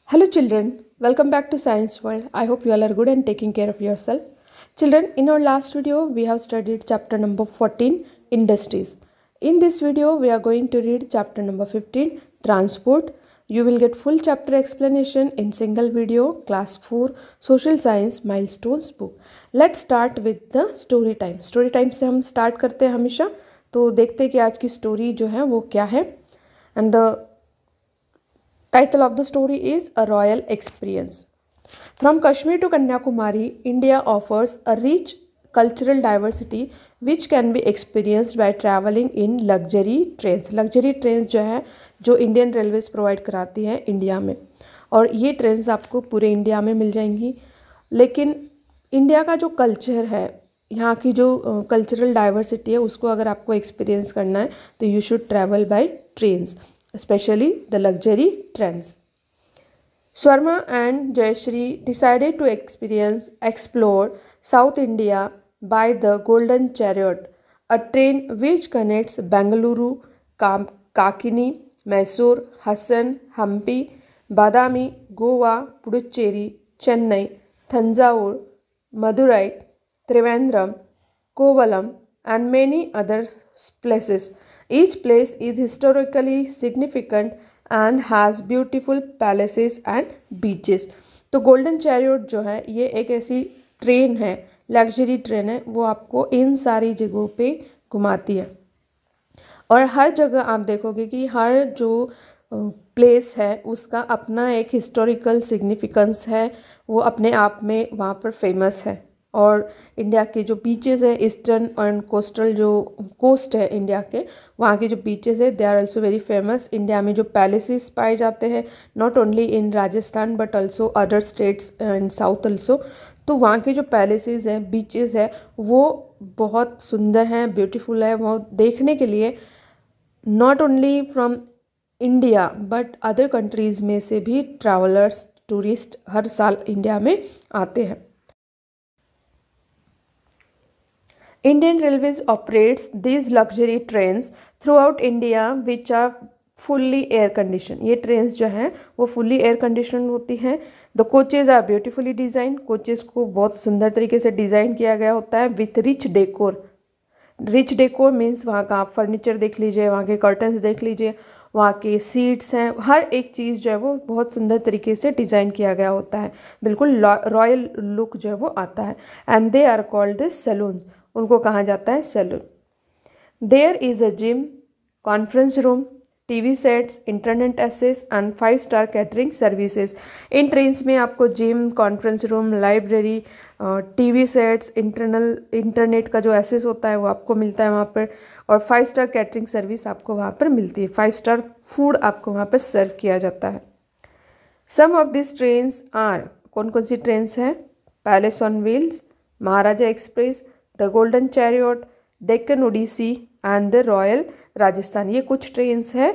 Hello children, welcome back to Science World. I hope you all are good and taking care of yourself. Children, in our last video we have studied chapter number 14 Industries. In this video we are going to read chapter number 15 Transport. You will get full chapter explanation in single video class 4 Social Science Milestones book. Let's start with the story time. Story time से हम start करते हैं हमेशा, तो देखते हैं कि आज की story जो है वो क्या है. And the title of the story is A Royal Experience. From Kashmir to Kanyakumari, India offers a rich cultural diversity which can be experienced by traveling in luxury trains. Luxury trains जो है जो Indian railways provide कराती है India में, और ये trains आपको पूरे इंडिया में मिल जाएंगी. लेकिन इंडिया का जो कल्चर है, यहाँ की जो कल्चरल डाइवर्सिटी है, उसको अगर आपको एक्सपीरियंस करना है तो you should travel by trains, especially the luxury trains. Swarma and Jayashree decided to explore South India by the Golden Chariot, a train which connects Bengaluru, Kakini, Mysore, Hassan, Hampi, Badami, Goa, Puducherry, Chennai, Thanjavur, Madurai, Trivandrum, Kovalam, and many other places. Each place is historically significant and has beautiful palaces and beaches. तो golden chariot जो है ये एक ऐसी train है, luxury train है, वो आपको इन सारी जगहों पे घुमाती है. और हर जगह आप देखोगे कि हर जो प्लेस है उसका अपना एक हिस्टोरिकल सिग्निफिकेंस है, वो अपने आप में वहाँ पर फेमस है. और इंडिया के जो बीचेस है, ईस्टर्न एंड कोस्टल जो कोस्ट है इंडिया के, वहाँ के जो बीचेस है they are also very famous. India में जो पैलेसेस पाए जाते हैं, not only in Rajasthan but also other states and south also, तो वहाँ के जो पैलेसेस हैं, बीचेस है, वो बहुत सुंदर हैं, ब्यूटीफुल है. वो देखने के लिए not only from India but other countries में से भी ट्रैवलर्स, टूरिस्ट हर साल इंडिया में आते हैं. Indian Railways operates these luxury trains throughout India which are fully air conditioned. ये ट्रेन्स जो हैं वो fully air conditioned होती हैं. The coaches are beautifully designed. Coaches को बहुत सुंदर तरीके से डिज़ाइन किया गया होता है with rich decor. Rich decor means वहाँ का आप फर्नीचर देख लीजिए, वहाँ के कर्टन्स देख लीजिए, वहाँ के सीट्स हैं, हर एक चीज़ जो है वो बहुत सुंदर तरीके से डिज़ाइन किया गया होता है, बिल्कुल रॉयल लुक जो है वो आता है. And they are called the saloon, उनको कहा जाता है saloon. There is a gym, conference room, TV sets, internet access and five star catering services. इन ट्रेन्स में आपको gym, conference room, library, TV sets, internet का जो एक्सेस होता है वो आपको मिलता है वहाँ पर, और 5-स्टार कैटरिंग सर्विस आपको वहाँ पर मिलती है. 5-स्टार फूड आपको वहाँ पर सर्व किया जाता है. Some of this trains are, कौन कौन सी ट्रेन्स हैं? Palace on Wheels, Maharaja Express, the Golden Chariot, Deccan Odyssey and the Royal Rajasthan. ये कुछ ट्रेन्स हैं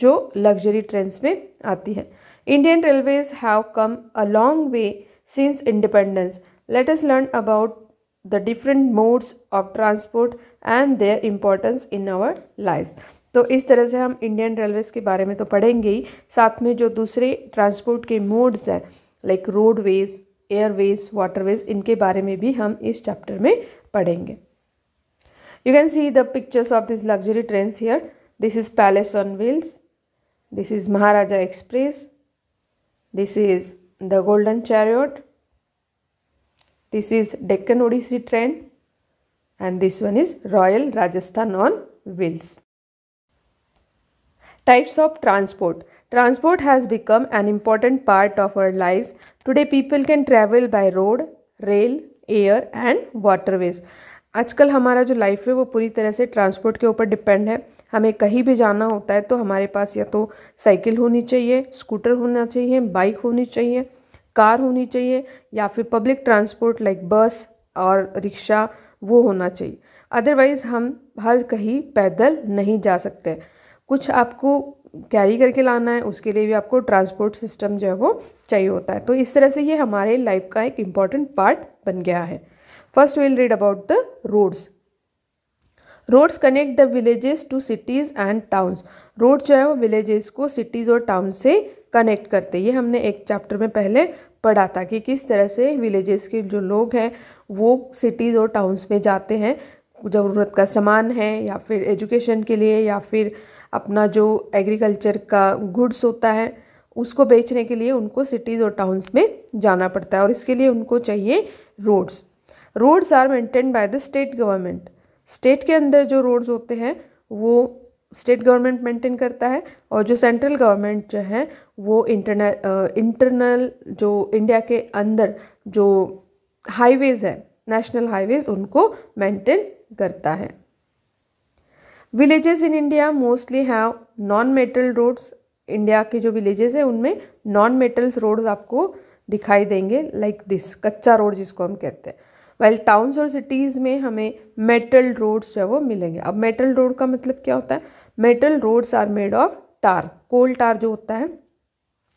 जो लग्जरी ट्रेन्स में आती हैं. Indian railways have come a long way since independence. Let us learn about the different modes of transport and their importance in our lives. तो इस तरह से हम इंडियन रेलवेज के बारे में तो पढ़ेंगे ही, साथ में जो दूसरे ट्रांसपोर्ट के मोड्स हैं लाइक रोडवेज, एयरवेज, वाटरवेज, इनके बारे में भी हम इस चैप्टर में पढ़ेंगे. You can see the pictures of these luxury trains here. This is Palace on Wheels. This is Maharaja Express. This is the Golden Chariot. This is Deccan Odyssey train. And this one is Royal Rajasthan on Wheels. Types of transport. Transport has become an important part of our lives. Today people can travel by road, rail, air and waterways. आजकल हमारा जो life है वो पूरी तरह से transport के ऊपर डिपेंड है. हमें कहीं भी जाना होता है तो हमारे पास या तो साइकिल होनी चाहिए, स्कूटर होना चाहिए, बाइक होनी चाहिए, कार होनी चाहिए, या फिर पब्लिक ट्रांसपोर्ट लाइक बस और रिक्शा वो होना चाहिए. अदरवाइज़ हम हर कहीं पैदल नहीं जा सकते. कुछ आपको कैरी करके लाना है, उसके लिए भी आपको ट्रांसपोर्ट सिस्टम जो है वो चाहिए होता है. तो इस तरह से ये हमारे लाइफ का एक इम्पॉर्टेंट पार्ट बन गया है. First we will read about the roads. Roads connect the villages to cities and towns. Road जो है वो विलेजेस को सिटीज़ और टाउन से कनेक्ट करते। ये हमने एक चैप्टर में पहले पढ़ा था कि किस तरह से विलेजेस के जो लोग हैं वो सिटीज़ और टाउन्स में जाते हैं ज़रूरत का सामान है या फिर एजुकेशन के लिए या फिर अपना जो एग्रीकल्चर का गुड्स होता है उसको बेचने के लिए उनको सिटीज़ और टाउन्स में जाना पड़ता है और इसके लिए उनको चाहिए roads. Roads are maintain by the state government. State के अंदर जो रोड्स होते हैं वो स्टेट गवर्नमेंट मेंटेन करता है और जो सेंट्रल गवर्नमेंट जो है वो इंटरनल जो इंडिया के अंदर जो हाईवेज़ है नेशनल हाईवेज़ उनको मेंटेन करता है। Villages in India mostly have non metal roads. India के जो विलेजेस है उनमें नॉन मेटल्स रोड्स आपको दिखाई देंगे लाइक दिस, कच्चा रोड जिसको हम कहते हैं। वेल टाउन्स और सिटीज़ में हमें मेटल रोड्स जो है वो मिलेंगे। अब मेटल रोड का मतलब क्या होता है? Metal roads are made of tar. Coal tar जो होता है,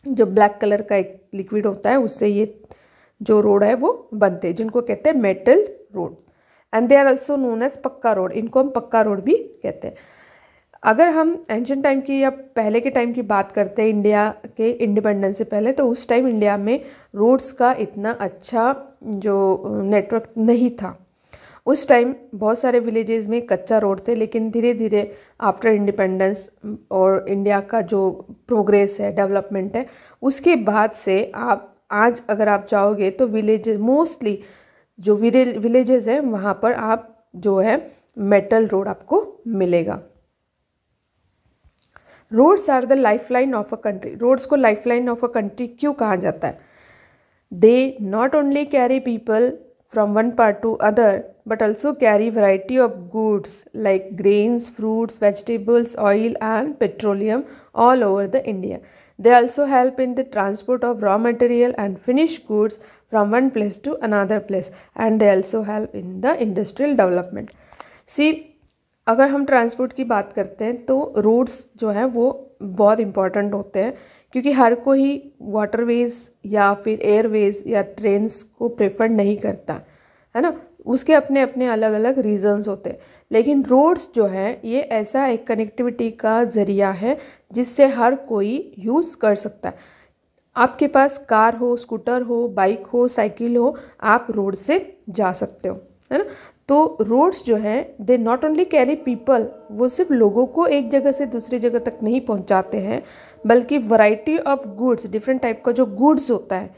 जो ब्लैक कलर का एक लिक्विड होता है, उससे ये जो रोड है वो बनते हैं, जिनको कहते हैं metal road. And they are also known as pucca road. इनको हम पक्का रोड भी कहते हैं। अगर हम एंशिएंट टाइम की या पहले के टाइम की बात करते हैं इंडिया के इंडिपेंडेंस से पहले, तो उस टाइम इंडिया में रोड्स का इतना अच्छा जो नेटवर्क नहीं था। उस टाइम बहुत सारे विलेजेस में कच्चा रोड थे, लेकिन धीरे धीरे आफ्टर इंडिपेंडेंस और इंडिया का जो प्रोग्रेस है, डेवलपमेंट है, उसके बाद से आप आज अगर आप चाहोगे तो विलेजेस मोस्टली जो विलेजेस हैं वहाँ पर आप जो है मेटल रोड आपको मिलेगा। Roads are the lifeline of a country. Roads को लाइफलाइन ऑफ अ कंट्री क्यों कहा जाता है? They not only carry people from one part to other but also carry variety of goods like grains, fruits, vegetables, oil and petroleum all over the India. They also help in the transport of raw material and finished goods from one place to another place, and they also help in the industrial development. See, अगर हम transport की बात करते हैं तो roads जो हैं वो बहुत इंपॉर्टेंट होते हैं, क्योंकि हर कोई वाटरवेज या फिर एयरवेज या ट्रेन्स को प्रेफर नहीं करता है ना, उसके अपने अपने अलग अलग रीजंस होते हैं। लेकिन रोड्स जो है ये ऐसा एक कनेक्टिविटी का ज़रिया है जिससे हर कोई यूज़ कर सकता है। आपके पास कार हो, स्कूटर हो, बाइक हो, साइकिल हो, आप रोड से जा सकते हो, है ना। तो रोड्स जो है they not only carry people, वो सिर्फ लोगों को एक जगह से दूसरी जगह तक नहीं पहुंचाते हैं, बल्कि variety of goods, different type का जो गुड्स होता है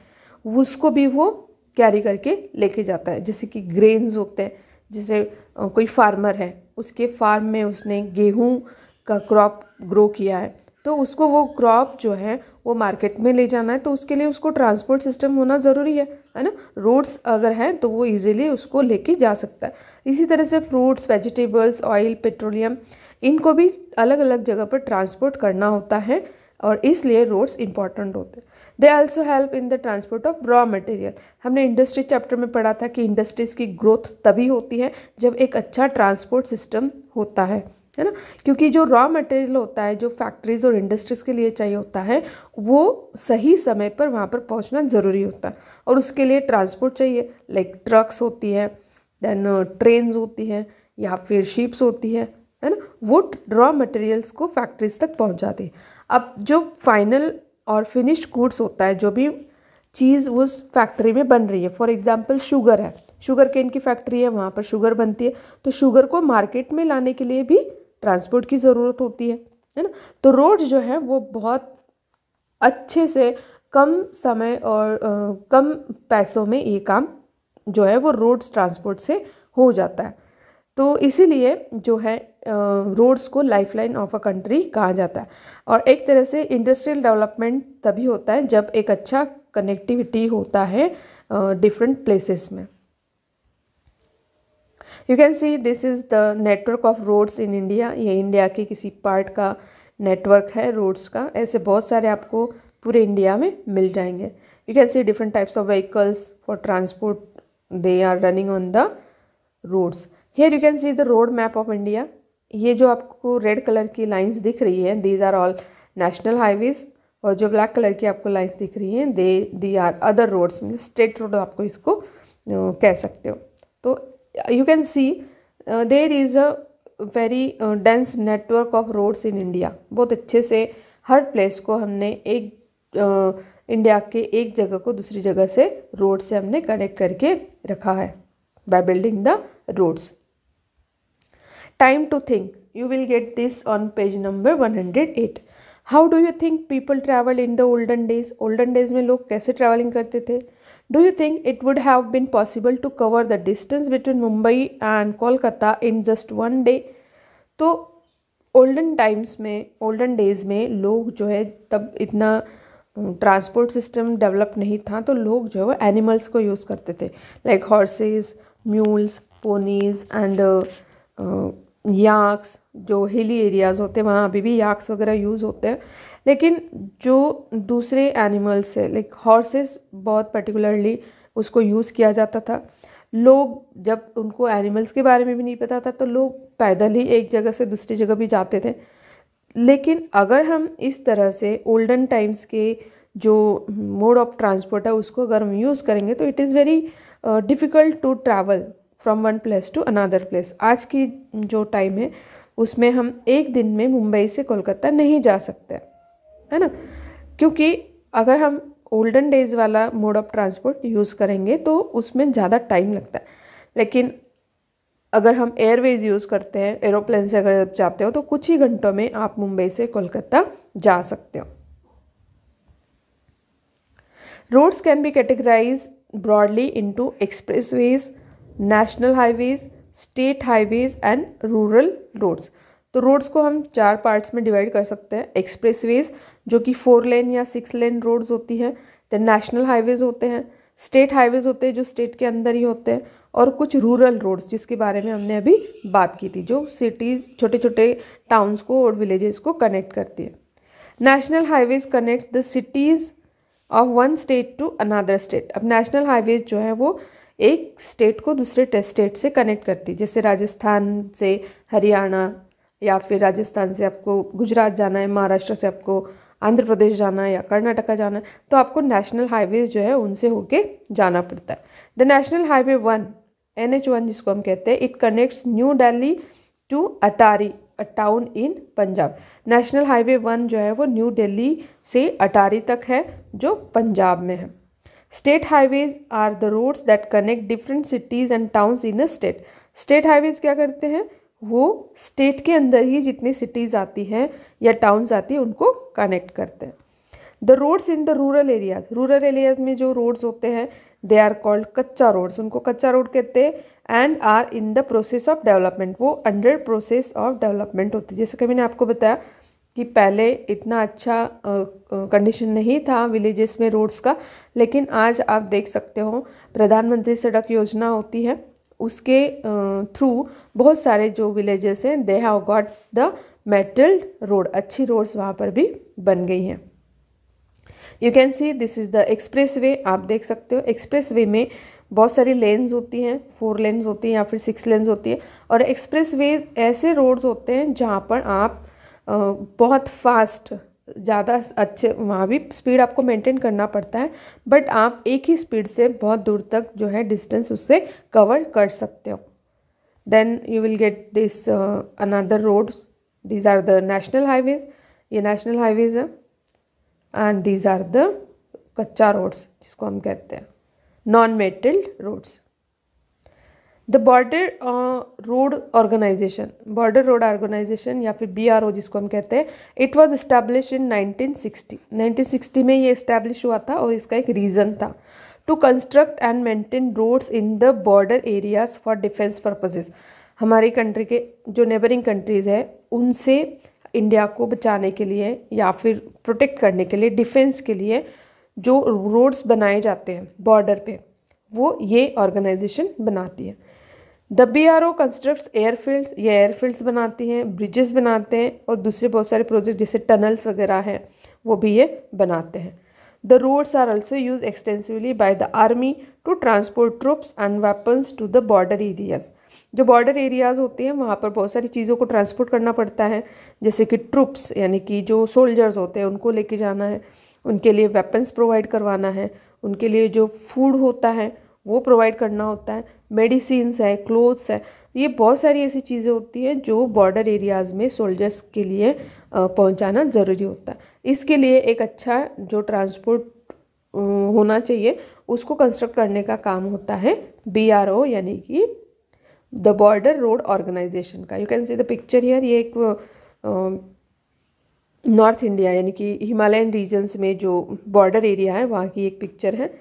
उसको भी वो कैरी करके लेके जाता है। जैसे कि ग्रेन्स होते हैं, जैसे कोई फार्मर है, उसके फार्म में उसने गेहूं का क्रॉप ग्रो किया है, तो उसको वो क्रॉप जो है वो मार्केट में ले जाना है, तो उसके लिए उसको ट्रांसपोर्ट सिस्टम होना ज़रूरी है ना। रोड्स अगर हैं तो वो इजीली उसको लेके जा सकता है। इसी तरह से फ्रूट्स, वेजिटेबल्स, ऑयल, पेट्रोलियम, इनको भी अलग अलग जगह पर ट्रांसपोर्ट करना होता है और इसलिए रोड्स इंपॉर्टेंट होते हैं। They also help in the transport of raw material. हमने इंडस्ट्री चैप्टर में पढ़ा था कि इंडस्ट्रीज़ की ग्रोथ तभी होती है जब एक अच्छा ट्रांसपोर्ट सिस्टम होता है ना, क्योंकि जो रॉ मटेरियल होता है, जो फैक्ट्रीज और इंडस्ट्रीज़ के लिए चाहिए होता है, वो सही समय पर वहाँ पर पहुँचना ज़रूरी होता है और उसके लिए ट्रांसपोर्ट चाहिए। लाइक ट्रक्स होती है, देन ट्रेन्स होती हैं या फिर शिप्स होती है ना, वो रॉ मटेरियल्स को फैक्ट्रीज तक पहुँचाती है। अब जो फाइनल और फिनिश्ड गुड्स होता है, जो भी चीज़ उस फैक्ट्री में बन रही है, फॉर एग्जांपल शुगर है, शुगर केन की फैक्ट्री है, वहाँ पर शुगर बनती है, तो शुगर को मार्केट में लाने के लिए भी ट्रांसपोर्ट की ज़रूरत होती है ना। तो रोड्स जो है वो बहुत अच्छे से कम समय और कम पैसों में ये काम जो है वो रोड्स ट्रांसपोर्ट से हो जाता है। तो इसीलिए जो है रोड्स को लाइफलाइन ऑफ अ कंट्री कहा जाता है। और एक तरह से इंडस्ट्रियल डेवलपमेंट तभी होता है जब एक अच्छा कनेक्टिविटी होता है डिफरेंट प्लेसेस में। You can see this is the network of roads in India. ये इंडिया के किसी पार्ट का नेटवर्क है रोड्स का। ऐसे बहुत सारे आपको पूरे इंडिया में मिल जाएंगे। You can see different types of vehicles for transport, they are running on the roads. Here you can see the road map of India. ये जो आपको रेड कलर की लाइंस दिख रही हैं, these are all national highways, और जो black colour की आपको लाइंस दिख रही हैं दी आर अदर रोड्स, मतलब स्टेट रोड आपको इसको कह सकते हो। तो you can see there is a very dense network of roads in India. बहुत अच्छे से हर प्लेस को हमने एक इंडिया के एक जगह को दूसरी जगह से रोड से हमने कनेक्ट करके रखा है by building the roads. Time to think, you will get this on page number 108. How do you think people travel in the olden days? Olden days में लोग कैसे traveling करते थे? Do you think it would have been possible to cover the distance between Mumbai and Kolkata in just one day? तो olden times में, olden days में लोग जो है तब इतना ट्रांसपोर्ट सिस्टम डेवलप नहीं था, तो लोग जो है एनिमल्स को यूज़ करते थे, like horses, mules, ponies and yaks. जो हिली एरियाज़ होते हैं वहाँ अभी भी याक्स वगैरह यूज़ होते हैं, लेकिन जो दूसरे एनिमल्स है लाइक हॉर्सेस बहुत पर्टिकुलरली उसको यूज़ किया जाता था. लोग जब उनको एनिमल्स के बारे में भी नहीं पता था तो लोग पैदल ही एक जगह से दूसरी जगह भी जाते थे. लेकिन अगर हम इस तरह से ओल्डन टाइम्स के जो मोड ऑफ ट्रांसपोर्ट है उसको अगर हम यूज़ करेंगे तो it is very difficult to travel from one place to another place. आज की जो टाइम है उसमें हम एक दिन में मुंबई से कोलकाता नहीं जा सकते, है ना, क्योंकि अगर हम ओल्डन डेज वाला मोड ऑफ ट्रांसपोर्ट यूज़ करेंगे तो उसमें ज़्यादा टाइम लगता है. लेकिन अगर हम एयरवेज यूज़ करते हैं, एरोप्लेन से अगर जाते हो तो कुछ ही घंटों में आप मुंबई से कोलकाता जा सकते हो. Roads can be categorize broadly into expressways, national highways, state highways and rural roads. तो रोड्स को हम 4 पार्ट्स में डिवाइड कर सकते हैं. एक्सप्रेसवेज जो कि 4 लेन या 6 लेन रोड्स होती हैं, देन नेशनल हाईवेज होते हैं, स्टेट हाईवेज होते हैं जो स्टेट के अंदर ही होते हैं, और कुछ रूरल रोड्स जिसके बारे में हमने अभी बात की थी, जो सिटीज़, छोटे छोटे टाउन्स को और विलेजेस को कनेक्ट करती है. National highways connect the cities of one state to another state. अब नेशनल हाईवेज जो है वो एक स्टेट को दूसरे स्टेट से कनेक्ट करती है. जैसे राजस्थान से हरियाणा, या फिर राजस्थान से आपको गुजरात जाना है, महाराष्ट्र से आपको आंध्र प्रदेश जाना है या कर्नाटका जाना है, तो आपको नेशनल हाईवेज जो है उनसे होके जाना पड़ता है. द नेशनल हाईवे 1, NH1 जिसको हम कहते हैं, it connects New Delhi to Attari, a town in Punjab. National highway 1 जो है वो न्यू दिल्ली से अटारी तक है जो पंजाब में है. State highways are the roads that connect different cities and towns in a state. State highways क्या करते हैं, वो स्टेट के अंदर ही जितनी सिटीज़ आती हैं या टाउन्स आती हैं उनको कनेक्ट करते हैं. The roads in the rural areas, rural areas में जो रोड्स होते हैं they are called kachcha roads, उनको कच्चा रोड कहते हैं. And are in the process of development, वो अंडर प्रोसेस ऑफ डेवलपमेंट होती है. जैसे कि मैंने आपको बताया कि पहले इतना अच्छा कंडीशन नहीं था विलेजेस में रोड्स का, लेकिन आज आप देख सकते हो प्रधानमंत्री सड़क योजना होती है, उसके थ्रू बहुत सारे जो विलेजेस हैं they have got the metalled road, अच्छी रोड्स वहाँ पर भी बन गई हैं. You can see this is the express way. आप देख सकते हो एक्सप्रेस वे में बहुत सारी लेन्स होती हैं, 4 लेन्स होती हैं या फिर 6 लेन्स होती है. और एक्सप्रेस वे ऐसे रोड्स होते हैं जहाँ पर आप बहुत फास्ट, ज़्यादा अच्छे, वहाँ भी स्पीड आपको मेंटेन करना पड़ता है, बट आप एक ही स्पीड से बहुत दूर तक जो है डिस्टेंस उससे कवर कर सकते हो. Then you will get this another roads, these are the national highways, ये नेशनल हाईवेज है, and these are the kachcha roads जिसको हम कहते हैं non metalled roads. The border road organisation, border road organisation या फिर BRO जिसको हम कहते हैं, इट वॉज इस्टेब्लिश इन 1960. 1960 में ये इस्टेब्लिश हुआ था और इसका एक रीज़न था to construct and maintain roads in the border areas for defence purposes. हमारी कंट्री के जो नेबरिंग कंट्रीज़ है उनसे इंडिया को बचाने के लिए या फिर प्रोटेक्ट करने के लिए, डिफेंस के लिए जो रोड्स बनाए जाते हैं बॉर्डर पे, वो ये ऑर्गेनाइजेशन बनाती है. द BRO कंस्ट्रक्ट्स एयरफील्ड्स, ये एयरफील्ड्स बनाती हैं, ब्रिजेस बनाते हैं और दूसरे बहुत सारे प्रोजेक्ट जैसे टनल्स वगैरह हैं वो भी ये बनाते हैं. The roads are also use extensively by the army to transport troops and weapons to the border areas. जो बॉर्डर एरियाज होते हैं वहाँ पर बहुत सारी चीज़ों को ट्रांसपोर्ट करना पड़ता है, जैसे कि ट्रुप्स यानी कि जो सोल्जर्स होते हैं उनको लेके जाना है, उनके लिए वेपन्स प्रोवाइड करवाना है, उनके लिए जो फूड होता है वो प्रोवाइड करना होता है, मेडिसिन्स है, क्लोथ्स है, ये बहुत सारी ऐसी चीज़ें होती हैं जो बॉर्डर एरियाज़ में सोल्जर्स के लिए पहुंचाना ज़रूरी होता है। इसके लिए एक अच्छा जो ट्रांसपोर्ट होना चाहिए उसको कंस्ट्रक्ट करने का काम होता है BRO यानी कि द बॉर्डर रोड ऑर्गेनाइजेशन का। You can see the picture here, ये एक नॉर्थ इंडिया यानी कि हिमालयन रीजन्स में जो बॉर्डर एरिया है वहाँ की एक पिक्चर है।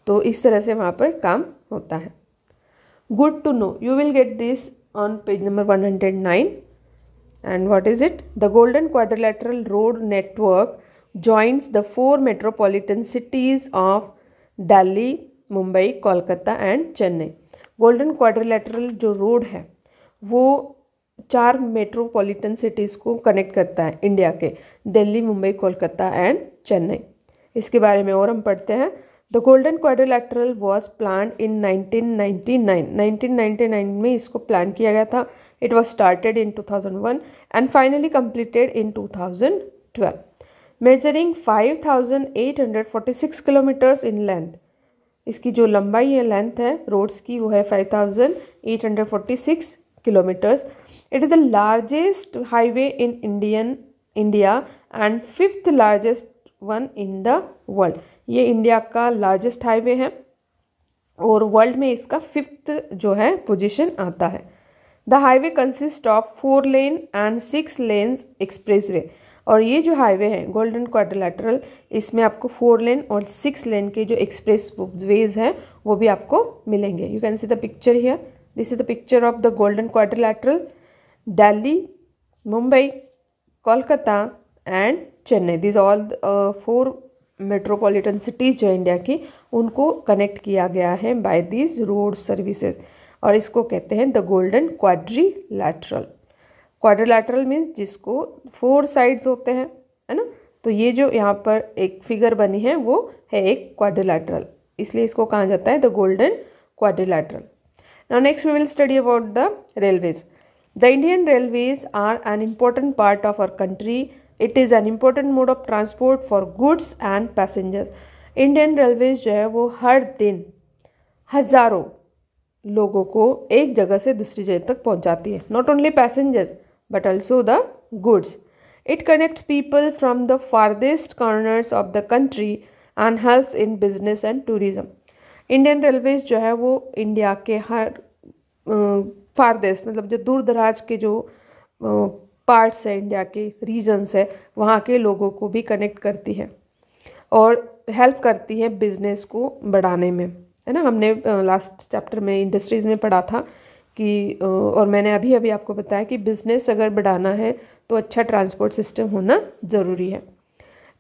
तो इस तरह से वहाँ पर काम होता है। Good to know, you will get this on page number 109. And what is it? The Golden Quadrilateral Road Network joins the 4 metropolitan cities of Delhi, Mumbai, Kolkata and Chennai. Golden quadrilateral जो road है वो 4 metropolitan cities को connect करता है India के, Delhi, Mumbai, Kolkata and Chennai. इसके बारे में और हम पढ़ते हैं। The golden quadrilateral was plan in 1999 में इसको प्लान किया गया था। It was started in 2001 and finally completed in 2012, measuring 5,846 kilometres in length. इसकी जो लंबाई है, लेंथ है रोड्स की, वो है 5,846 kilometres. It is the largest highway in India and 5th largest one in the world. ये इंडिया का लार्जेस्ट हाईवे है और वर्ल्ड में इसका 5th जो है पोजीशन आता है। The highway consist of 4 lane and 6 lens expressway. और ये जो हाईवे है गोल्डन क्वाड्रिलेटरल, इसमें आपको 4 लेन और 6 लेन के जो एक्सप्रेस वेज हैं वो भी आपको मिलेंगे। You can see the picture here, this is the picture of the golden quadrilateral. Delhi, Mumbai, Kolkata and Chennai, this all 4 metropolitan cities जो इंडिया की, उनको कनेक्ट किया गया है बाय दीज रोड सर्विसेज और इसको कहते हैं the golden quadrilateral. Quadrilateral means जिसको 4 साइड्स होते हैं, है ना। तो ये जो यहाँ पर एक फिगर बनी है वो है एक क्वाड्रिलेटरल, इसलिए इसको कहा जाता है the golden quadrilateral. Now next we will study about the railways. The Indian railways are an important part of our country. It is an important mode of transport for goods and passengers. Indian railways जो है वो हर दिन हज़ारों लोगों को एक जगह से दूसरी जगह तक पहुंचाती है। Not only passengers but also the goods. It connects people from the farthest corners of the country and helps in business and tourism. Indian Railways जो है वो इंडिया के हर फारदेस्ट मतलब जो दूर दराज के जो पार्ट्स है, इंडिया के रीजन्स है, वहाँ के लोगों को भी कनेक्ट करती है और हेल्प करती है बिजनेस को बढ़ाने में, है ना। हमने लास्ट चैप्टर में इंडस्ट्रीज़ में पढ़ा था कि और मैंने अभी आपको बताया कि बिज़नेस अगर बढ़ाना है तो अच्छा ट्रांसपोर्ट सिस्टम होना ज़रूरी है।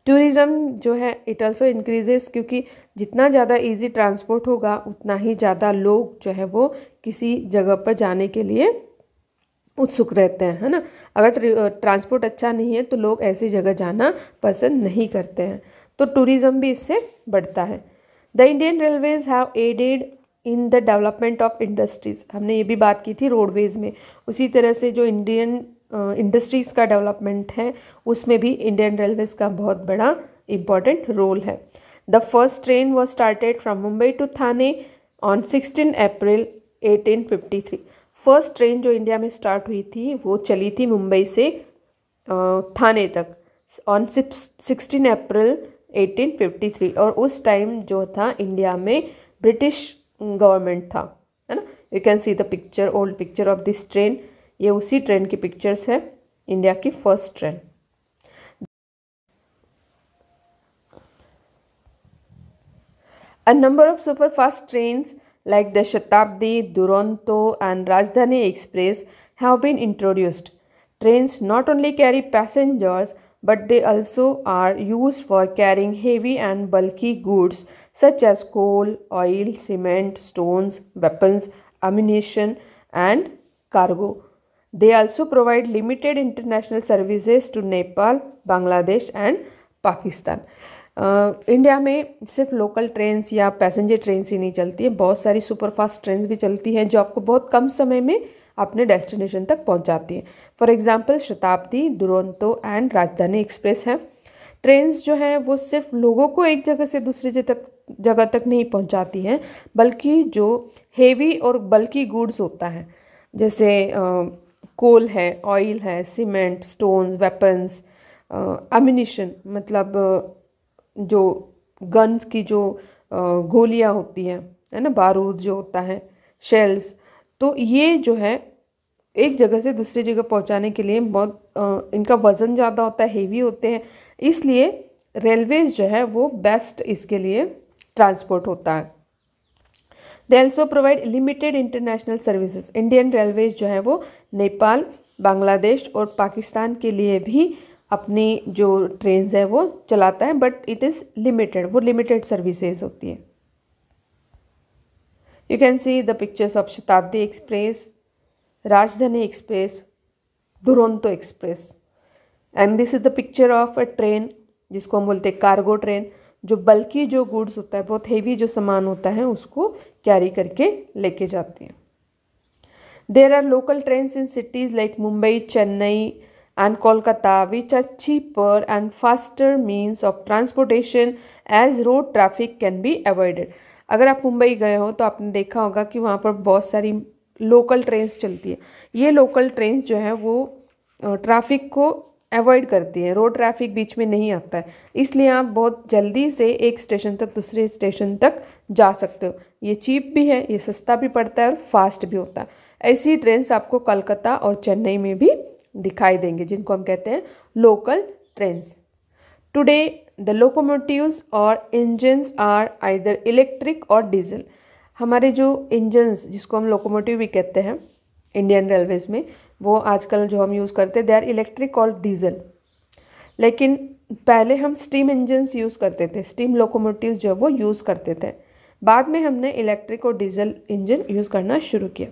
टूरिज़्म जो है इट आल्सो इंक्रीजेस, क्योंकि जितना ज़्यादा इजी ट्रांसपोर्ट होगा उतना ही ज़्यादा लोग जो है वो किसी जगह पर जाने के लिए उत्सुक रहते हैं, है ना। अगर ट्रांसपोर्ट अच्छा नहीं है तो लोग ऐसी जगह जाना पसंद नहीं करते हैं, तो टूरिज़्म भी इससे बढ़ता है। The Indian railways have added in the development of industries. हमने ये भी बात की थी रोडवेज़ में, उसी तरह से जो इंडियन इंडस्ट्रीज़ का डेवलपमेंट है उसमें भी इंडियन रेलवेज़ का बहुत बड़ा इम्पॉर्टेंट रोल है। The first train was started from Mumbai to Thane on 16 April 1853। First train जो इंडिया में स्टार्ट हुई थी वो चली थी मुंबई से थाने तक ऑन 16 अप्रैल 1853 और उस टाइम जो था इंडिया में ब्रिटिश गवर्नमेंट था, है ना। You can see the picture, old picture of this train. ये उसी ट्रेन की पिक्चर्स है, इंडिया की first train. A number of superfast trains like the Shatabdi, Duronto and Rajdhani Express have been introduced. Trains not only carry passengers but they also are used for carrying heavy and bulky goods such as coal, oil, cement, stones, weapons, ammunition and cargo. They also provide limited international services to Nepal, Bangladesh and Pakistan. India में सिर्फ local trains या passenger trains ही नहीं चलती हैं, बहुत सारी superfast trains भी चलती हैं जो आपको बहुत कम समय में अपने डेस्टिनेशन तक पहुंचाती हैं। फॉर एग्जांपल शताब्दी, दुरंतो एंड राजधानी एक्सप्रेस है। ट्रेन्स जो हैं वो सिर्फ लोगों को एक जगह से दूसरी जगह तक नहीं पहुंचाती हैं, बल्कि जो हेवी और बल्की गुड्स होता है, जैसे कोल है, ऑयल है, सीमेंट, स्टोन्स, वेपन्स, अम्यूनिशन मतलब जो गन्स की जो गोलियां होती हैं, है ना, बारूद जो होता है, शेल्स, तो ये जो है एक जगह से दूसरी जगह पहुंचाने के लिए बहुत इनका वज़न ज़्यादा होता है, हेवी होते हैं, इसलिए रेलवेज जो है वो बेस्ट इसके लिए ट्रांसपोर्ट होता है। They also provide limited international services. Indian railways जो है वो नेपाल, बांग्लादेश और पाकिस्तान के लिए भी अपनी जो ट्रेन्स है वो चलाता है, बट इट इज़ लिमिटेड, वो लिमिटेड सर्विसेज होती है। You can see the pictures of शताब्दी एक्सप्रेस, राजधानी express, Duronto express, and this is the picture of a train जिसको हम बोलते हैं कार्गो ट्रेन, जो बल्कि जो गुड्स होता है, बहुत हेवी जो सामान होता है उसको कैरी करके लेके जाती हैं। There are local trains in cities like Mumbai, Chennai and Kolkata, which are cheaper and faster means of transportation as road traffic can be avoided। अगर आप मुंबई गए हो तो आपने देखा होगा कि वहाँ पर बहुत सारी लोकल ट्रेन्स चलती है। ये लोकल ट्रेन्स जो है वो ट्रैफिक को अवॉइड करती है, रोड ट्रैफिक बीच में नहीं आता है, इसलिए आप बहुत जल्दी से एक स्टेशन तक दूसरे स्टेशन तक जा सकते हो। ये चीप भी है, ये सस्ता भी पड़ता है और फास्ट भी होता है। ऐसी ट्रेन्स आपको कलकत्ता और चेन्नई में भी दिखाई देंगे, जिनको हम कहते हैं local trains. Today the locomotives और इंजन्स आर आइदर इलेक्ट्रिक और डीजल। हमारे जो इंजन्स, जिसको हम लोकोमोटिव भी कहते हैं इंडियन रेलवेज में, वो आजकल जो हम यूज़ करते हैं दे आर इलेक्ट्रिक और डीजल। लेकिन पहले हम स्टीम इंजन्स यूज़ करते थे, स्टीम लोकोमोटिव्स जो है वो यूज़ करते थे। बाद में हमने इलेक्ट्रिक और डीजल इंजन यूज़ करना शुरू किया।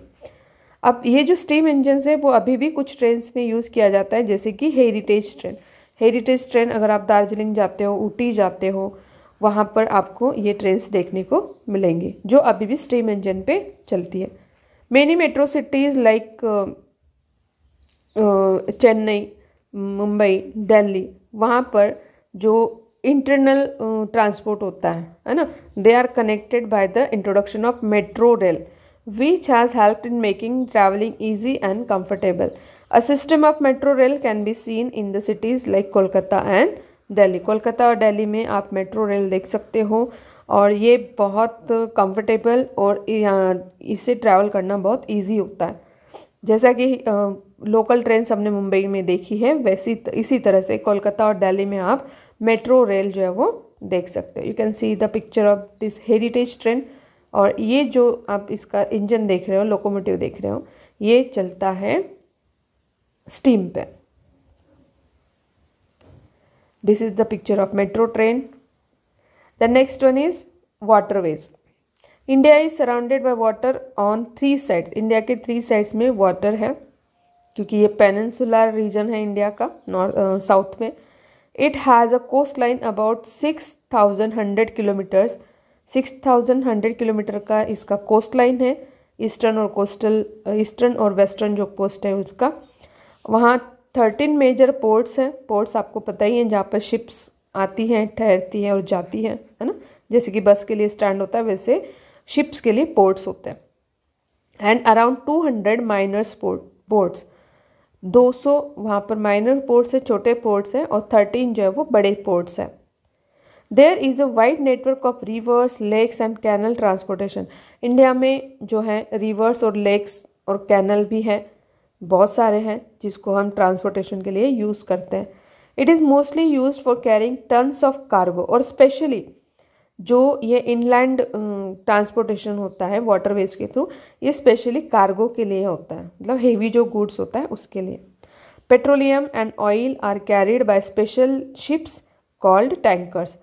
अब ये जो स्टीम इंजन्स है वो अभी भी कुछ ट्रेन्स में यूज़ किया जाता है, जैसे कि हेरिटेज ट्रेन। हेरिटेज ट्रेन अगर आप दार्जिलिंग जाते हो, ऊटी जाते हो, वहाँ पर आपको ये ट्रेन्स देखने को मिलेंगी जो अभी भी स्टीम इंजन पे चलती है। Many metro cities like Chennai, Mumbai, Delhi, वहाँ पर जो इंटरनल ट्रांसपोर्ट होता है ना, they are connected by the introduction of metro rail, which has helped in making traveling easy and comfortable. A system of metro rail can be seen in the cities like Kolkata and Delhi. Kolkata और दिल्ली में आप metro rail देख सकते हो और ये बहुत comfortable और इससे ट्रैवल करना बहुत इजी होता है। जैसा कि लोकल ट्रेन हमने मुंबई में देखी है, वैसी इसी तरह से कोलकाता और दिल्ली में आप मेट्रो रेल जो है वो देख सकते हो। You can see the picture of this heritage train. और ये जो आप इसका इंजन देख रहे हो, लोकोमोटिव देख रहे हो, ये चलता है स्टीम पे। This is the picture of metro train. The next one is waterways. India is surrounded by water on 3 sides. India के 3 साइड्स में वाटर है, क्योंकि ये पेनिनसुलर रीजन है इंडिया का, नॉर्थ साउथ में। It has a coast line about 6100 kilometres. 6100 kilometre का इसका कोस्ट लाइन है। ईस्टर्न और वेस्टर्न जो कोस्ट है उसका, वहाँ 13 मेजर पोर्ट्स हैं। पोर्ट्स आपको पता ही है, जहाँ पर शिप्स आती हैं, ठहरती हैं और जाती हैं, है ना। जैसे कि बस के लिए स्टैंड होता है, वैसे शिप्स के लिए पोर्ट्स होते हैं। एंड अराउंड 200 माइनर पोर्ट्स, 200 वहाँ पर माइनर पोर्ट्स है, छोटे पोर्ट्स हैं, और 13 जो है वो बड़े पोर्ट्स हैं। There is a wide network of rivers, lakes and canal transportation. India में जो है रिवर्स और लेक्स और कैनल भी हैं, बहुत सारे हैं, जिसको हम ट्रांसपोर्टेशन के लिए यूज़ करते हैं। It is mostly use for carrying tons of cargo. और स्पेशली जो ये इनलैंड ट्रांसपोर्टेशन होता है वाटरवेज के थ्रू, ये स्पेशली कार्गो के लिए होता है, मतलब हेवी जो गुड्स होता है उसके लिए। Petroleum and oil are carried by special ships called tankers.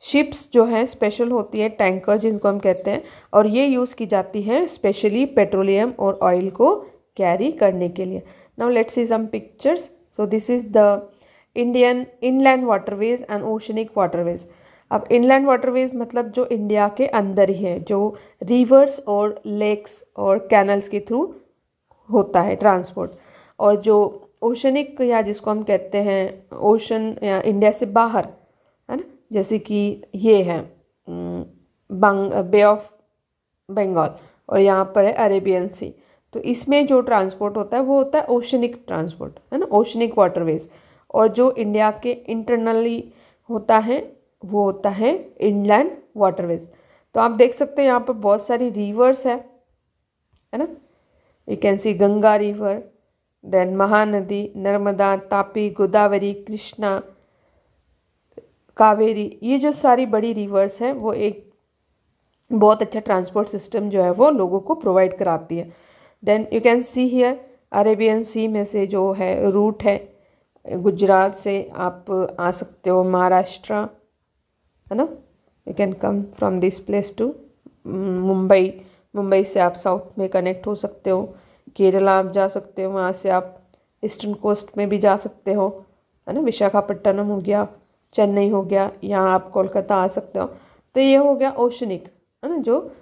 Ships जो हैं स्पेशल होती है, टैंकर जिनको हम कहते हैं, और ये यूज़ की जाती हैं स्पेशली पेट्रोलियम और ऑयल को कैरी करने के लिए। Now let's see some pictures. So this is the Indian inland waterways and oceanic waterways. अब इनलैंड वाटरवेज मतलब जो इंडिया के अंदर ही है, जो रिवर्स और लेक्स और कैनल्स के थ्रू होता है ट्रांसपोर्ट। और जो ओशनिक या जिसको हम कहते हैं ओशन या इंडिया से बाहर, है ना, जैसे कि ये है बे ऑफ बंगाल और यहाँ पर है अरेबियन सी। तो इसमें जो ट्रांसपोर्ट होता है वो होता है ओशनिक ट्रांसपोर्ट, है ना, ओशनिक वाटरवेज। और जो इंडिया के इंटरनली होता है वो होता है इनलैंड वाटरवेज। तो आप देख सकते हैं यहाँ पर बहुत सारी रिवर्स है ना। You can see Ganga river, then Mahanadi, Narmada, Tapi, Godavari, Krishna, Kaveri. ये जो सारी बड़ी रिवर्स हैं वो एक बहुत अच्छा ट्रांसपोर्ट सिस्टम जो है वो लोगों को प्रोवाइड कराती है। Then you can see here Arabian sea में से जो है रूट है, गुजरात से आप आ सकते हो महाराष्ट्र, है ना, you can come from this place to Mumbai. Mumbai से आप साउथ में कनेक्ट हो सकते हो, केरला आप जा सकते हो, वहाँ से आप ईस्टर्न कोस्ट में भी जा सकते हो, है ना, विशाखापट्टनम हो गया, चेन्नई हो गया, यहाँ आप कोलकाता आ सकते हो। तो ये हो गया ओशनिक, है ना, जो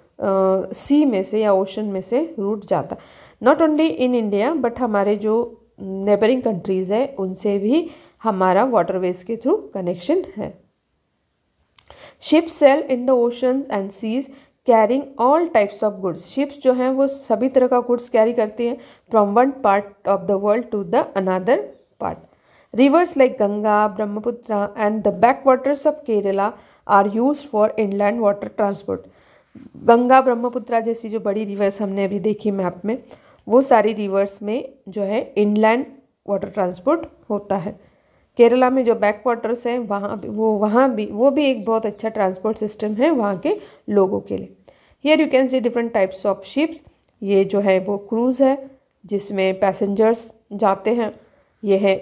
सी में से या ओशन में से रूट जाता। Not only in India but हमारे जो नेबरिंग कंट्रीज़ है उनसे भी हमारा वाटरवेज के थ्रू कनेक्शन है। Ships sail in the oceans and seas carrying all types of goods. Ships जो हैं वो सभी तरह का गुड्स कैरी करती हैं from one part of the world to the another part. Rivers like Ganga, Brahmaputra and the back waters of Kerala are used for inland water transport. Ganga, Brahmaputra जैसी जो बड़ी रिवर्स हमने अभी देखी मैप में, वो सारी रिवर्स में जो है इनलैंड वाटर ट्रांसपोर्ट होता है। केरला में जो बैक वाटर्स हैं वहाँ भी एक बहुत अच्छा ट्रांसपोर्ट सिस्टम है वहाँ के लोगों के लिए। Here you can see different types of ships. ये जो है वो क्रूज़ है जिसमें पैसेंजर्स जाते हैं। ये है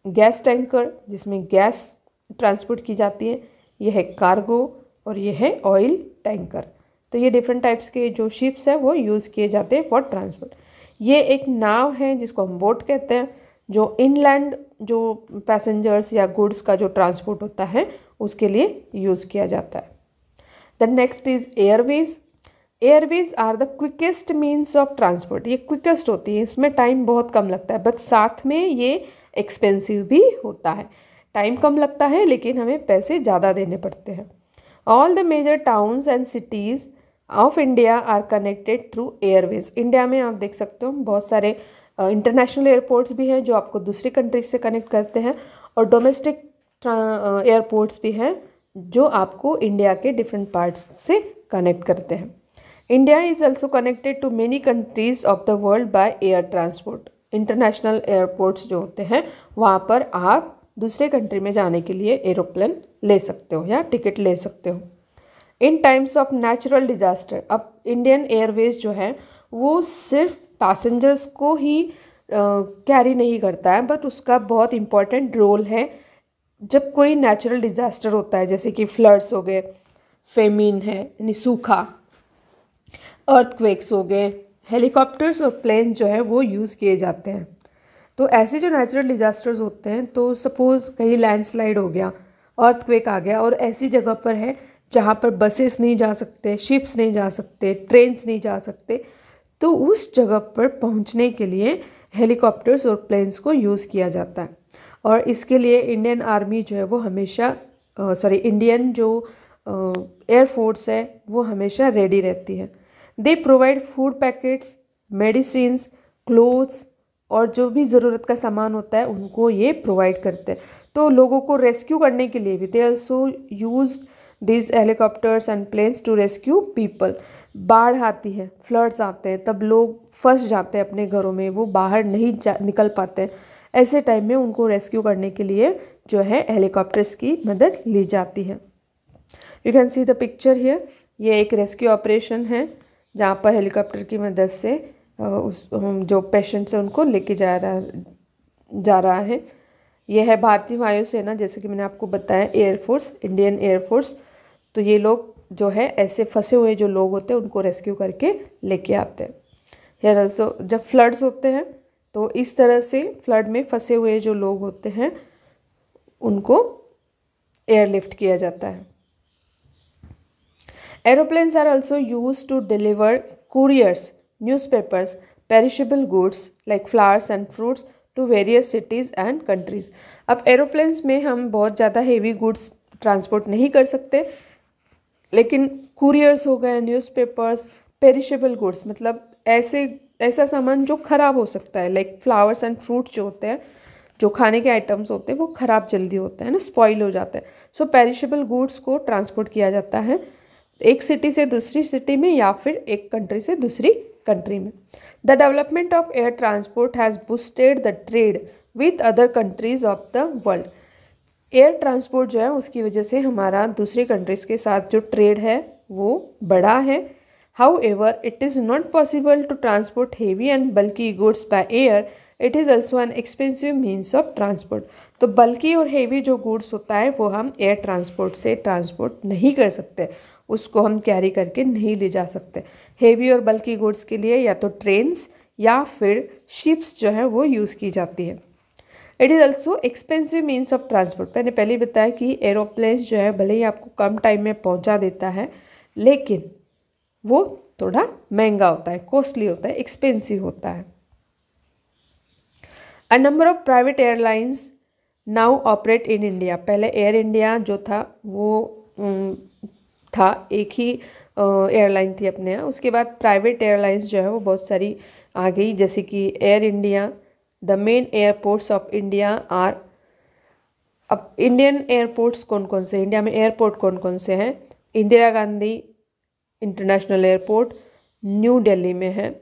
गैस टैंकर जिसमें गैस ट्रांसपोर्ट की जाती है। ये है कार्गो और ये है ऑयल टैंकर। तो ये डिफरेंट टाइप्स के जो शिप्स हैं वो यूज़ किए जाते हैं फॉर ट्रांसपोर्ट। ये एक नाव है जिसको हम बोट कहते हैं, जो इनलैंड जो पैसेंजर्स या गुड्स का जो ट्रांसपोर्ट होता है उसके लिए यूज़ किया जाता है। The next is airways. Airways are the quickest means of transport. ये क्विकेस्ट होती है, इसमें टाइम बहुत कम लगता है, बट साथ में ये एक्सपेंसिव भी होता है। टाइम कम लगता है लेकिन हमें पैसे ज़्यादा देने पड़ते हैं। All the major towns and cities of India are connected through airways. India में आप देख सकते हो बहुत सारे इंटरनेशनल एयरपोर्ट्स भी हैं जो आपको दूसरी कंट्रीज से कनेक्ट करते हैं, और डोमेस्टिक एयरपोर्ट्स भी हैं जो आपको इंडिया के डिफरेंट पार्ट्स से कनेक्ट करते हैं। India is also connected to many countries of the world by air transport. International airports जो होते हैं वहाँ पर आप दूसरे कंट्री में जाने के लिए एरोप्लेन ले सकते हो या टिकट ले सकते हो। इन टाइम्स ऑफ नेचुरल डिजास्टर, अब इंडियन एयरवेज जो है वो सिर्फ पैसेंजर्स को ही कैरी नहीं करता है, बट उसका बहुत इम्पोर्टेंट रोल है जब कोई नेचुरल डिजास्टर होता है, जैसे कि फ्लड्स हो गए, फेमिन है यानी सूखा, अर्थक्वेक्स हो गए, हेलीकॉप्टर्स और प्लेन जो है वो यूज़ किए जाते हैं। तो ऐसे जो नेचुरल डिजास्टर्स होते हैं, तो सपोज़ कहीं लैंडस्लाइड हो गया, अर्थक्वेक आ गया और ऐसी जगह पर है जहाँ पर बसेस नहीं जा सकते, शिप्स नहीं जा सकते, ट्रेन्स नहीं जा सकते, तो उस जगह पर पहुँचने के लिए हेलीकॉप्टर्स और प्लेन्स को यूज़ किया जाता है। और इसके लिए इंडियन आर्मी जो है वो हमेशा इंडियन जो एयरफोर्स है वो हमेशा रेडी रहती है। They provide food packets, medicines, clothes और जो भी ज़रूरत का सामान होता है उनको ये प्रोवाइड करते हैं। तो लोगों को रेस्क्यू करने के लिए भी they also used this helicopters and planes to rescue people. बाढ़ आती है, फ्लड्स आते हैं, तब लोग फंस जाते हैं अपने घरों में, वो बाहर नहीं निकल पाते हैं। ऐसे टाइम में उनको रेस्क्यू करने के लिए जो है हेलीकॉप्टर्स की मदद ली जाती है। You can see the picture here. ये एक रेस्क्यू ऑपरेशन है जहाँ पर हेलीकॉप्टर की मदद से उस जो पेशेंट्स हैं उनको लेके जा रहा है। यह है भारतीय वायुसेना, जैसे कि मैंने आपको बताया, एयरफोर्स, इंडियन एयरफोर्स। तो ये लोग जो है ऐसे फंसे हुए जो लोग होते हैं उनको रेस्क्यू करके लेके आते हैं। हियर ऑल्सो जब फ्लड्स होते हैं तो इस तरह से फ्लड में फंसे हुए जो लोग होते हैं उनको एयरलिफ्ट किया जाता है। Aeroplanes are also use to deliver couriers, newspapers, perishable goods like flowers and fruits to various cities and countries. अब एरोप्लेन्स में हम बहुत ज़्यादा हेवी गुड्स ट्रांसपोर्ट नहीं कर सकते, लेकिन कुरियर्स हो गए, न्यूज़पेपर्स, पेरिशेबल गुड्स मतलब ऐसा सामान जो ख़राब हो सकता है, लाइक फ्लावर्स एंड फ्रूट जो होते हैं, जो खाने के आइटम्स होते हैं वो ख़राब जल्दी होते हैं ना, स्पॉइल हो जाते हैं। सो पेरिशेबल गुड्स को ट्रांसपोर्ट किया जाता है एक सिटी से दूसरी सिटी में या फिर एक कंट्री से दूसरी कंट्री में। The development of air transport has boosted the trade with other countries of the world. Air transport जो है उसकी वजह से हमारा दूसरी कंट्रीज़ के साथ जो ट्रेड है वो बढ़ा है। However, it is not possible to transport heavy and bulky goods by air. It is also an expensive means of transport. तो बल्कि और हेवी जो गुड्स होता है वो हम एयर ट्रांसपोर्ट से ट्रांसपोर्ट नहीं कर सकते, उसको हम कैरी करके नहीं ले जा सकते। हेवी और बल्कि गुड्स के लिए या तो ट्रेन्स या फिर शिप्स जो है वो यूज़ की जाती है। It is also expensive means of transport. मैंने पहले बताया कि एरोप्लेन्स जो है भले ही आपको कम टाइम में पहुंचा देता है, लेकिन वो थोड़ा महंगा होता है, कॉस्टली होता है, एक्सपेंसिव होता है। A number of private airlines now operate in India. पहले एयर इंडिया जो था वो था, एक ही एयरलाइन थी अपने यहाँ। उसके बाद प्राइवेट एयरलाइंस जो है वो बहुत सारी आ गई, जैसे कि Air India. The main airports of India are, अब इंडियन एयरपोर्ट्स कौन कौन से, इंडिया में एयरपोर्ट कौन कौन से हैं? Indira Gandhi international airport new Delhi में है,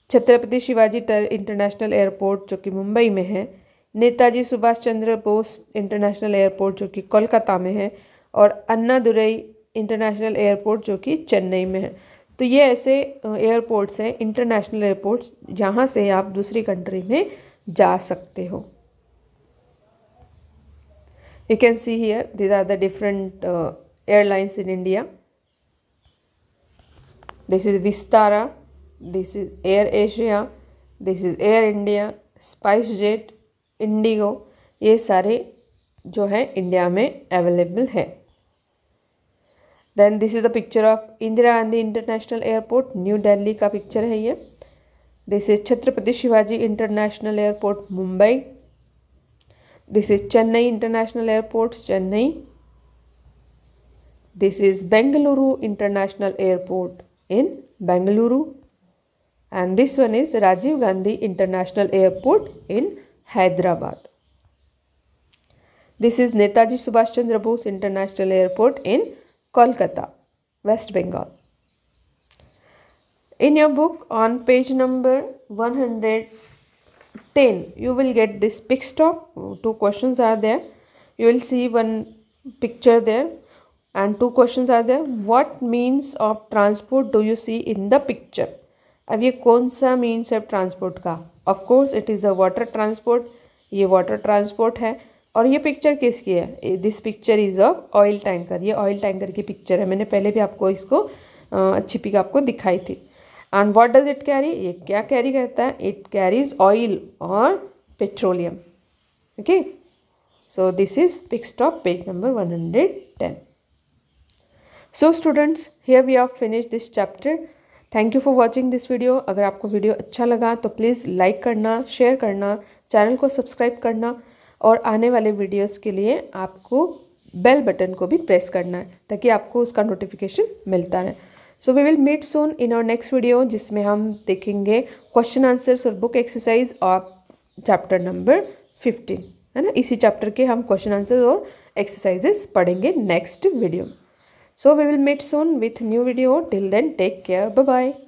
छत्रपति शिवाजी इंटरनेशनल एयरपोर्ट जो कि मुंबई में है, नेताजी सुभाष चंद्र बोस इंटरनेशनल एयरपोर्ट जो कि कोलकाता में है, और अन्ना दुरई इंटरनेशनल एयरपोर्ट जो कि चेन्नई में है। तो ये ऐसे एयरपोर्ट्स हैं, इंटरनेशनल एयरपोर्ट्स, जहाँ से आप दूसरी कंट्री में जा सकते हो। You can see here these are the different airlines in India. This is Vistara, this is Air Asia, this is Air India, SpiceJet, Indigo, ये सारे जो है इंडिया में अवेलेबल है। Then this is the picture of Indira Gandhi international airport, new Delhi का picture है ये। This is Chhatrapati Shivaji international airport Mumbai. This is Chennai international airport Chennai. This is Bengaluru international airport in Bengaluru, and this one is Rajiv Gandhi International Airport in Hyderabad. This is Netaji Subhash Chandra Bose International Airport in Kolkata, West Bengal. In your book on page number 110, you will get this pick stop. 2 questions are there. You will see one picture there. And 2 questions are there. What means of transport do you see in the picture? अब ये कौन सा means है transport का? Of course it is a water transport, ये water transport है। और ये पिक्चर किसकी है? This picture is of oil tanker. ये ऑयल टैंकर की पिक्चर है, मैंने पहले भी आपको इसको अच्छी पिक आपको दिखाई थी। And what does it carry? ये क्या कैरी करता है? इट कैरीज ऑयल और petroleum. Okay, so this is pic stop page number 110. So students, here we have finished this chapter. Thank you for watching this video. अगर आपको video अच्छा लगा तो प्लीज़ लाइक करना, शेयर करना, चैनल को subscribe करना, और आने वाले वीडियोस के लिए आपको बेल बटन को भी प्रेस करना है ताकि आपको उसका नोटिफिकेशन मिलता रहे। So we will meet soon in our next video, जिसमें हम देखेंगे क्वेश्चन आंसर्स और book exercise of chapter number 15, है ना। इसी चैप्टर के हम क्वेश्चन आंसर और एक्सरसाइजेस पढ़ेंगे next video. So we will meet soon with new video. Till then, take care. Bye bye.